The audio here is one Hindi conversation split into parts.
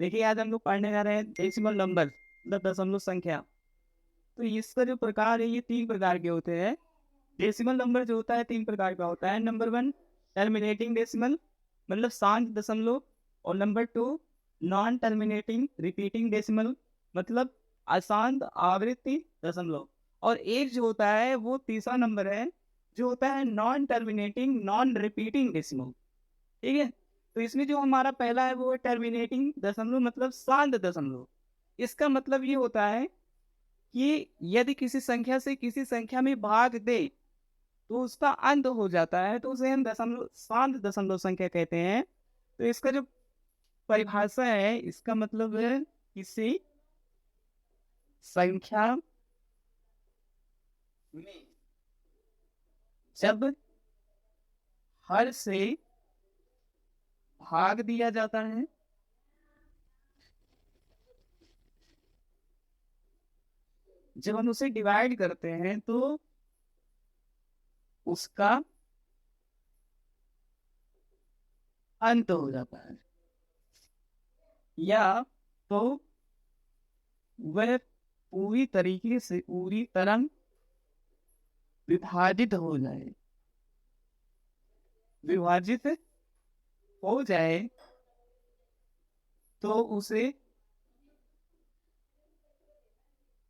देखिए आज हम लोग पढ़ने जा रहे हैं डेसिमल नंबर मतलब दशमलव संख्या। तो इसका जो प्रकार है ये तीन प्रकार के होते हैं। डेसिमल नंबर जो होता है तीन प्रकार का होता है। नंबर वन टर्मिनेटिंग डेसिमल मतलब शांत दशमलव। और number two non terminating repeating decimal मतलब अशांत आवृत्ति दशमलव। और एक जो होता है वो तीसरा नंबर है जो होता है non terminating non repeating decimal. ठीक है। तो इसमें जो हमारा पहला है वो है टर्मिनेटिंग दशमलव मतलब शांत दशमलव। इसका मतलब ये होता है कि यदि किसी संख्या से किसी संख्या में भाग दे तो उसका अंत हो जाता है, तो उसे हम दशमलव शांत दशमलव संख्या कहते हैं। तो इसका जो परिभाषा है इसका मतलब है किसी संख्या में जब हर से भाग दिया जाता है, जब हम उसे डिवाइड करते हैं तो उसका अंत हो जाता है, या तो वह पूरी तरीके से पूरी तरह विभाजित हो जाए, विभाजित हो जाए तो उसे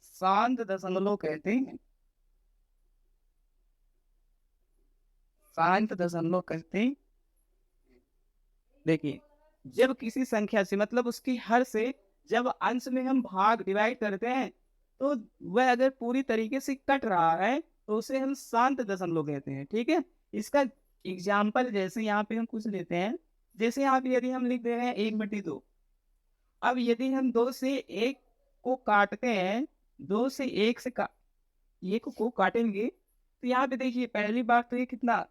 शांत दशमलव कहते हैं। शांत दशमलव कहते हैं। देखिए जब किसी संख्या से मतलब उसकी हर से जब अंश में हम भाग डिवाइड करते हैं तो वह अगर पूरी तरीके से कट रहा है तो उसे हम शांत दशमलव कहते हैं। ठीक है। इसका एग्जाम्पल जैसे यहाँ पे हम कुछ लेते हैं। जैसे यहाँ पे यदि हम लिख दे रहे हैं 1/2। अब यदि हम दो से एक को काटते हैं, दो से एक से एक को काटेंगे तो यहाँ पे देखिए पहली बार तो ये कितना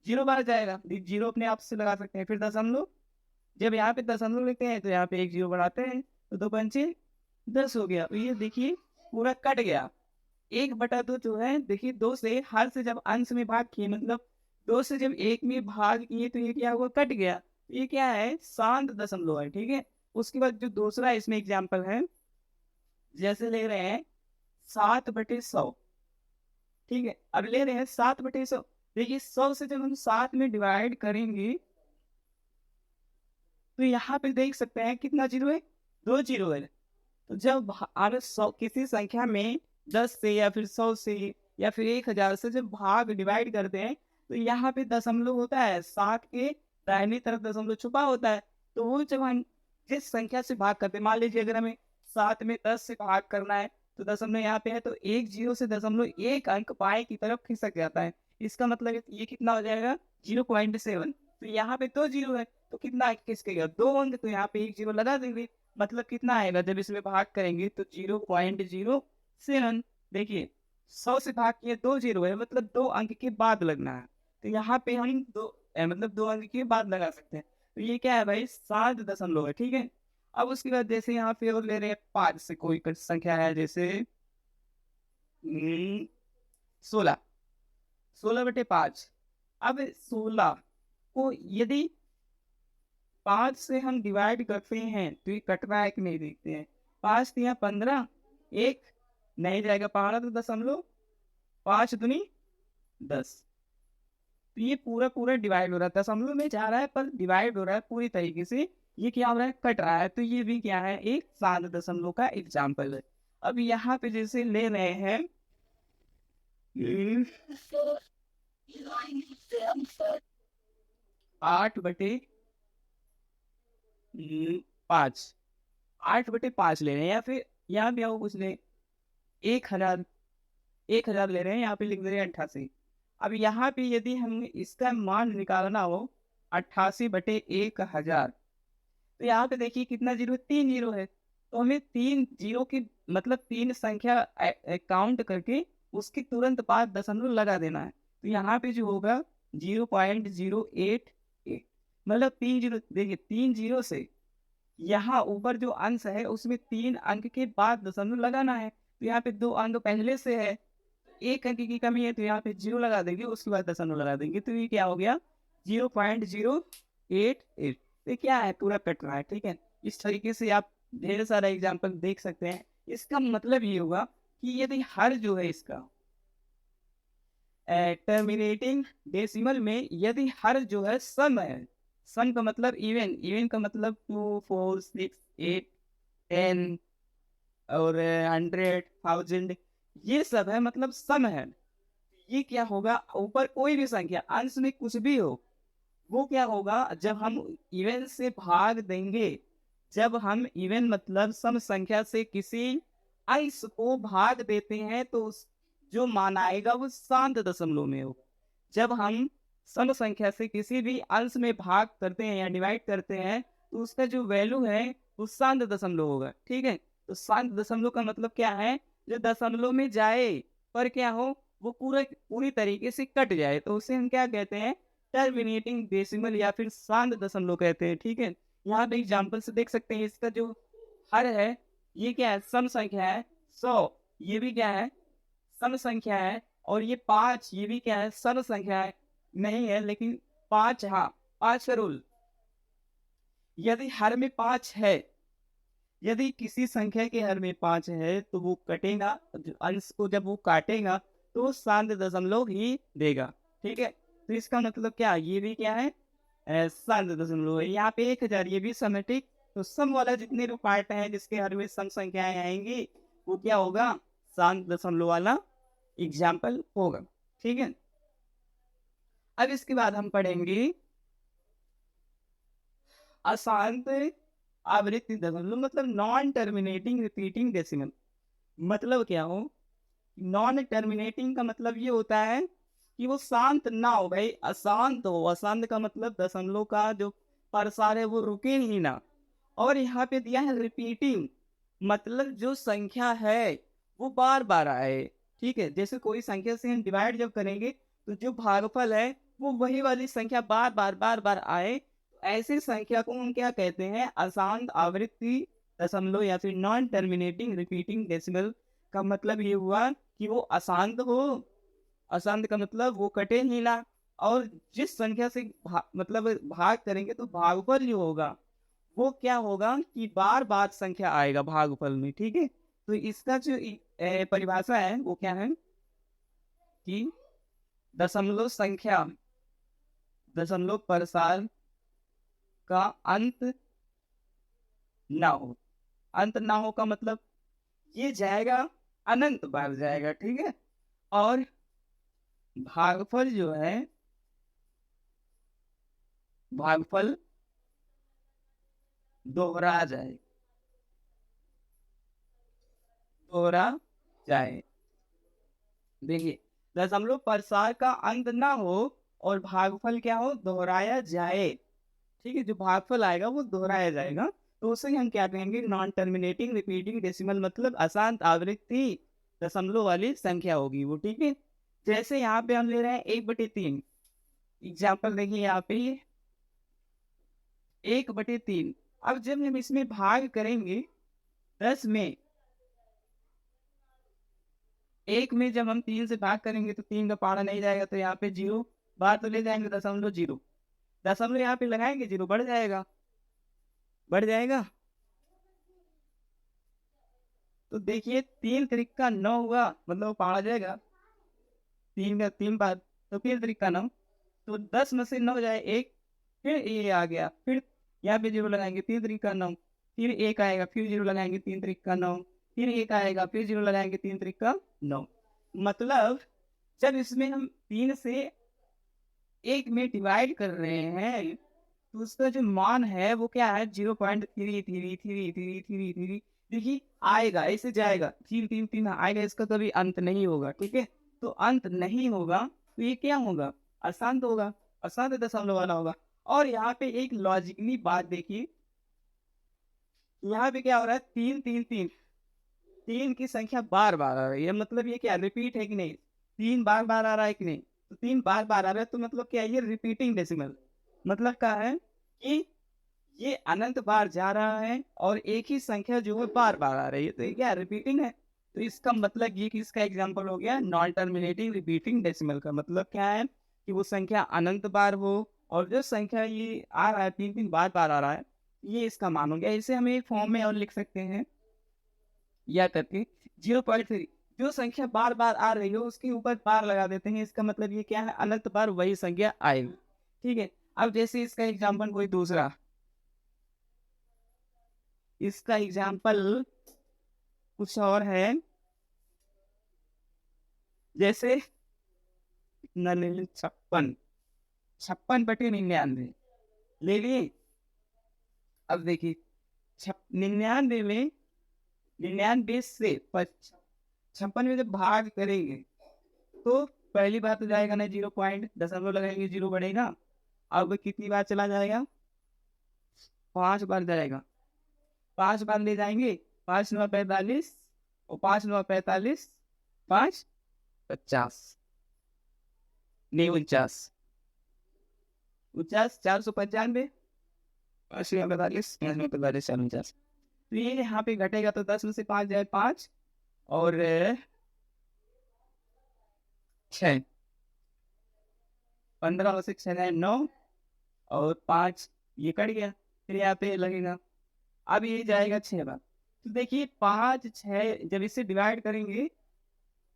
जीरो बार जाएगा, जीरो अपने आप से लगा सकते हैं। फिर दशमलव, जब यहाँ पे दशमलव लिखते हैं तो यहाँ पे एक जीरो बढ़ाते हैं तो दो पंचे 10 हो गया। तो ये देखिए पूरा कट गया। 1/2 जो है देखिए दो से हर से जब अंश में भाग किए मतलब दो से जब एक में भाग किए तो ये क्या हुआ, कट गया। ये क्या है, शांत दशमलव है। ठीक है। उसके बाद जो दूसरा इसमें एग्जाम्पल है, जैसे ले रहे हैं 7/100। ठीक है। अब ले रहे हैं 7/100। देखिए 100 से जब हम 7 में डिवाइड करेंगे तो यहाँ पे देख सकते हैं कितना जीरो है, दो जीरो है। तो जब अगर 100 किसी संख्या में 10 से या फिर 100 से या फिर 1000 से जब भाग डिवाइड करते हैं तो यहाँ पे दशमलव होता है, 7 के दाहिनी तरफ दशमलव छुपा होता है। तो वो जब हम जिस संख्या से भाग करते हैं, मान लीजिए अगर हमें 7 में 10 से भाग करना है तो दशमलव यहाँ पे है तो एक जीरो से दशमलव एक अंक बाएं की तरफ खिसक जाता है। इसका मतलब ये कितना हो जाएगा, 0.7। तो यहाँ पे दो जीरो है तो कितना अंक खिसकेगा, दो अंक। तो यहाँ पे एक जीरो लगा देंगे, मतलब कितना आएगा जब इसमें भाग करेंगे तो 0.07। देखिए 100 से भाग किए दो जीरो है मतलब दो अंक के बाद लगना है। तो यहाँ पे हम मतलब दो अंक के बाद लगा सकते हैं। तो ये क्या है भाई, 7 दशमलव है। ठीक है। अब उसके बाद जैसे यहाँ पे और ले रहे हैं 5 से कोई संख्या है, जैसे 16, 16/5। अब 16 को यदि 5 से हम डिवाइड करते हैं तो ये कट रहा है कि नहीं देखते हैं। 5 दिया 15, एक नहीं जाएगा पहाड़ा तो दशमलव, 5 दूनी 10। तो ये पूरा पूरा डिवाइड हो रहा है, दशमलव में जा रहा है पर डिवाइड हो रहा है पूरी तरीके से। ये क्या हो रहा है, कट रहा है। तो ये भी क्या है, एक शांत दशमलव का एग्जाम्पल है। अब यहाँ पे जैसे ले रहे हैं 8/5। 8/5 ले रहे हैं, या फिर यहाँ पे आओ कुछ ले 1000, 1000 ले रहे हैं, यहाँ पे लिख दे रहे हैं 88। अब यहाँ पे यदि हमें इसका मान निकालना हो 88/1000 तो यहाँ पे देखिए कितना जीरो है, तीन जीरो है। तो हमें तीन जीरो की मतलब तीन संख्या काउंट करके उसके तुरंत बाद दशमलव लगा देना है। तो यहाँ पे जो होगा 0.088, मतलब तीन जीरो। देखिए तीन जीरो से यहाँ ऊपर जो अंश है उसमें तीन अंक के बाद दशमलव लगाना है। तो यहाँ पे दो अंक पहले से है, एक अंक की कमी है तो यहाँ पे जीरो लगा देंगे, उसके बाद दशमलव लगा देंगे। तो ये क्या हो गया, 0.088। ये क्या है, पूरा कट रहा है। ठीक है। इस तरीके से आप ढेर सारा एग्जाम्पल देख सकते हैं। इसका मतलब ये होगा कि यदि हर जो है इसका टर्मिनेटिंग डेसिमल में यदि हर जो है सम है, सम का मतलब इवन, इवन का मतलब 2 4 6 8 10 और 100 1000, ये सब है मतलब सम है। ये क्या होगा, ऊपर कोई भी संख्या अंश में कुछ भी हो, वो क्या होगा जब हम इवन से भाग देंगे, जब हम इवन मतलब सम संख्या से किसी अंश को भाग देते हैं तो जो मान आएगा वो शांत दशमलव में होगा। जब हम सम संख्या से किसी भी अंश में भाग करते हैं या डिवाइड करते हैं तो उसका जो वैल्यू है वो शांत दशमलव होगा। ठीक है, तो शांत दशमलव का मतलब क्या है, जो दशमलव में जाए पर क्या हो, वो पूरी तरीके से कट जाए, तो उसे हम क्या कहते हैं, टर्मिनेटिंग डेसिमल या फिर शांत दशमलव कहते हैं। ठीक है, यहाँ पे एग्जाम्पल से देख सकते हैं, इसका जो हर है ये क्या है, सम संख्या है 100, ये भी क्या है, सम संख्या है। और ये 5, ये भी क्या है, सम संख्या है, नहीं है लेकिन 5, हाँ 5 का रूल, यदि हर में 5 है, यदि किसी संख्या के हर में 5 है तो वो कटेगा, अंश को जब वो काटेगा तो वो शांत दशमलव ही देगा। ठीक है, तो इसका मतलब क्या, ये भी क्या है, शांत दशमलव है। यहाँ पे 1000, ये भी सम है। ठीक, तो सम वाला जितने भी पार्ट है जिसके हर में सम संख्याएं आएंगी वो क्या होगा, शांत दशमलव वाला एग्जाम्पल होगा। ठीक है, अब इसके बाद हम पढ़ेंगे अशांत आवृत्ति दशमलव, मतलब नॉन टर्मिनेटिंग रिपीटिंग डेसिमल। मतलब क्या हो, नॉन टर्मिनेटिंग का मतलब ये होता है कि वो शांत ना हो, भाई अशांत हो। अशांत का मतलब दशमलव का जो प्रसार है वो रुके ही ना। और यहाँ पे दिया है रिपीटिंग, मतलब जो संख्या है वो बार बार आए। ठीक है, जैसे कोई संख्या से हम डिवाइड जब करेंगे तो जो भागफल है वो वही वाली संख्या बार बार आए, ऐसी संख्या को हम क्या कहते हैं, अशांत आवृत्ति दशमलव या फिर नॉन टर्मिनेटिंग रिपीटिंग डेसिमल। का मतलब ये हुआ कि वो अशांत हो, अशांत का मतलब वो कटे ही ना, और जिस संख्या से मतलब भाग करेंगे तो भागफल जो होगा वो क्या होगा कि बार बार संख्या आएगा भागफल में। ठीक है, तो इसका जो परिभाषा है वो क्या है कि दशमलव संख्या, दशमलव प्रसार का अंत ना हो। अंत ना हो का मतलब ये जाएगा, अनंत बार जाएगा। ठीक है, और भागफल जो है, भागफल दोहरा जाए, दोहरा जाए। देखिए, दशमलव प्रसार का अंत ना हो और भागफल क्या हो, दोहराया जाए। ठीक है, जो भागफल आएगा वो दोहराया जाएगा, तो उसे हम क्या कहेंगे, नॉन टर्मिनेटिंग रिपीटिंग डेसिमल, मतलब अशांत आवृत्ति दशमलव वाली संख्या होगी वो। ठीक है, जैसे यहाँ पे हम ले रहे हैं 1/3 एग्जाम्पल। देखिए यहाँ पे 1/3, अब जब हम इसमें भाग करेंगे 10 में, 1 में जब हम 3 से भाग करेंगे तो 3 का पारा नहीं जाएगा, तो यहाँ पे 0 बार तो ले जाएंगे, दशमलव 0, दशमलव यहाँ पे लगाएंगे 0 बढ़ जाएगा, बढ़ जाएगा। तो देखिए 3 3 9 हुआ, मतलब पारा जाएगा 3 का 3 बार, तो फिर 3 9, तो 10 में से 9 जाए 1, फिर ये आ गया, फिर यहाँ पे 0 लगाएंगे, 3 3 9, फिर 1 आएगा, फिर 0 लगाएंगे, 3 3 9, फिर 1 आएगा, फिर 0 लगाएंगे, 3 3 9। मतलब जब इसमें हम 3 से 1 में डिवाइड कर रहे हैं तो उसका जो मान है वो क्या है, 0.333333। देखिए आएगा, ऐसे जाएगा, 3 3 3 आएगा, इसका कभी अंत नहीं होगा। ठीक है, तो अंत नहीं होगा तो ये क्या होगा, अशांत होगा, अशांत दशमलव वाला होगा। और यहाँ पे एक लॉजिकली बात देखिए, यहाँ पे क्या हो रहा है, 3 3 3, 3 की संख्या बार बार आ रही है, मतलब ये क्या रिपीट है कि नहीं, 3 बार बार आ रहा है कि नहीं, तो 3 बार बार आ रहा है तो मतलब क्या है, ये रिपीटिंग डेसिमल, मतलब क्या है कि ये अनंत बार जा रहा है और एक ही संख्या जो है बार बार आ रही है, तो ये क्या रिपीटिंग है। तो इसका मतलब ये कि इसका एग्जांपल हो गया नॉन टर्मिनेटिंग रिपीटिंग डेसिमल। का मतलब क्या है कि वो संख्या अनंत बार हो, और जो संख्या ये आ रहा है 3 3 बार बार आ रहा है, ये इसका मान हो गया। इसे हम एक फॉर्म में और लिख सकते हैं, या करके 0.3, जो संख्या बार बार आ रही हो उसके ऊपर बार लगा देते हैं। इसका मतलब ये क्या है, अनंत बार वही संख्या आएगी। ठीक है, अब जैसे इसका एग्जाम्पल कोई दूसरा, इसका एग्जाम्पल कुछ और है, जैसे 56, 56/99 ले लिए। अब देखिए 99 में, 99 से 56 में जब भाग करेंगे तो पहली बार तो जाएगा ना 0 पॉइंट, दशमलव लगाएंगे 0 बढ़ेगा। अब कितनी बार चला जाएगा, 5 बार जाएगा, 5 बार ले जाएंगे, 5×9 = 45, और 5×9 = 45, 5×50, नहीं 49, 49, 495, 5×9 = 45, 5×9 = 49। तो ये यहाँ पे घटेगा तो 10 में से 5 जाए 5, और 6, 15 में से 6 जाए 9, और 5 ये कट गया, फिर यहाँ पे लगेगा। अब ये जाएगा 6 बार। तो देखिए 5, 6 जब इसे डिवाइड करेंगे,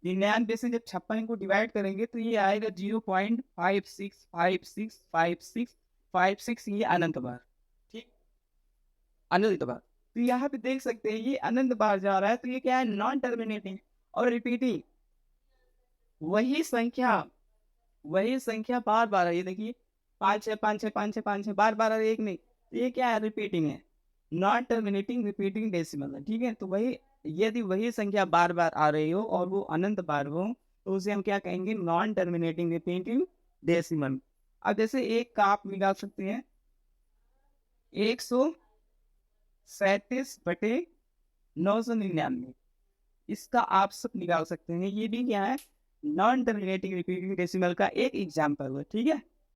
99 से जब 56 को डिवाइड करेंगे तो ये आएगा 0.56565656, ये अनंत बार। ठीक, अनंत बार। तो यहाँ पे देख सकते हैं ये अनंत बार जा रहा है, तो ये क्या है, नॉन टर्मिनेटिंग और रिपीटिंग। वही संख्या, वही संख्या बार बार है। ये देखिए 5 6 5 6 5 6 5 6 बार बार एक नहीं, तो ये क्या है, रिपीटिंग है, नॉन टर्मिनेटिंग रिपीटिंग डेसिमल है। ठीक है, तो वही, यदि वही संख्या बार बार आ रही हो और वो अनंत बार हो तो उसे हम क्या कहेंगे, नॉन टर्मिनेटिंग रिपीटिंग डेसिमल। अब जैसे एक का आप निकाल सकते हैं 137/999, इसका आप सब निकाल सकते हैं। ये भी क्या है, नॉन टर्मिनेटिंग रिपीटिंग डेसिमल का एक एग्जाम्पल है। ठीक है।